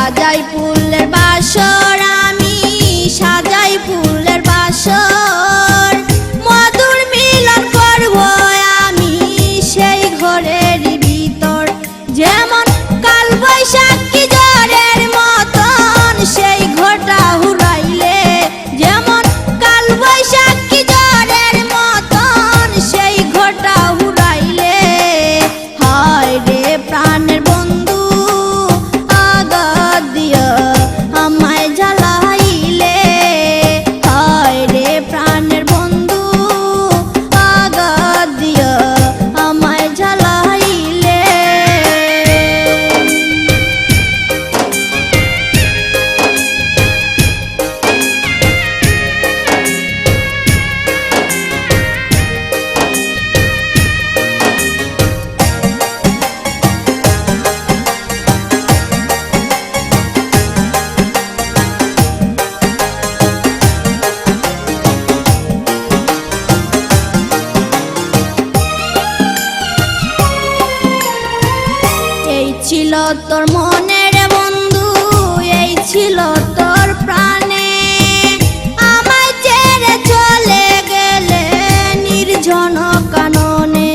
সাজাই ফুলের বাসর, আমি সাজাই ফুলের বাসর। মধুর মিলন করব আমি সেই ঘরের ভিতর, যেমন কাল বৈশাখী ঝড়ের মতন সেই ঘরটা হুড়াইলে, যেমন কাল বৈশাখী ঝড়ের মতন সেই ঘরটা হুড়াইলে। হায় রে প্রাণের বন্ধু আঘাত দিয়া আমায় জ্বালাইলে, হায় রে প্রাণের বন্ধু আঘাত দিয়া আমায় জ্বালাইলে। এই ছিল তোর মনের বন্ধু, এই ছিল তোর প্রাণে, আমায় ছেড়ে চলে গেলে নির্জন কাননে।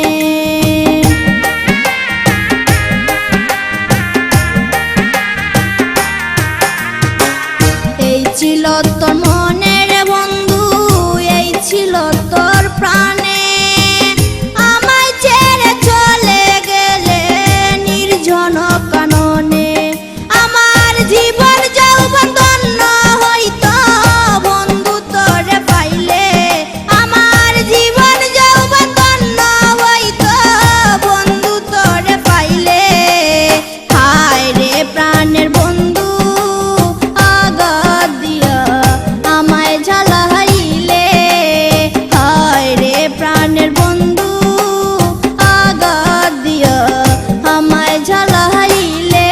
এই ছিল তোর মনের বন্ধু, এই ছিল তোর প্রাণে, আমায় ছেড়ে চলে গেলে নির্জন কাননে। আমার জীবন যৌবন ধন্য হইতো বন্ধু তোরে পাইলে, আমার জীবন যৌবন ধন্য হইতো বন্ধু তোরে পাইলে। হায় রে প্রাণের বন্ধু আঘাত দিয়া আমায় জ্বালাইলে, হায় রে প্রাণের বন্ধু আঘাত দিয়া আমায় জ্বালাইলে।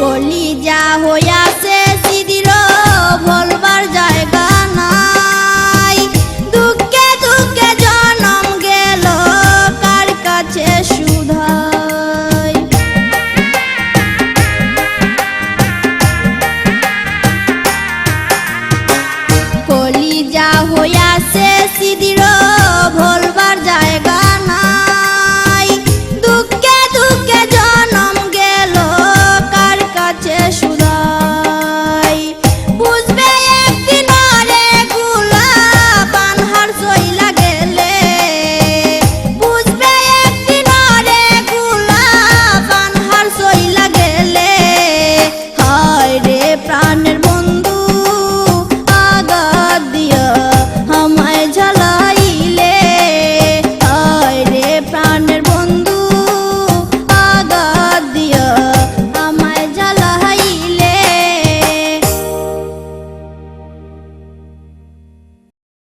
কলিজা হয়ে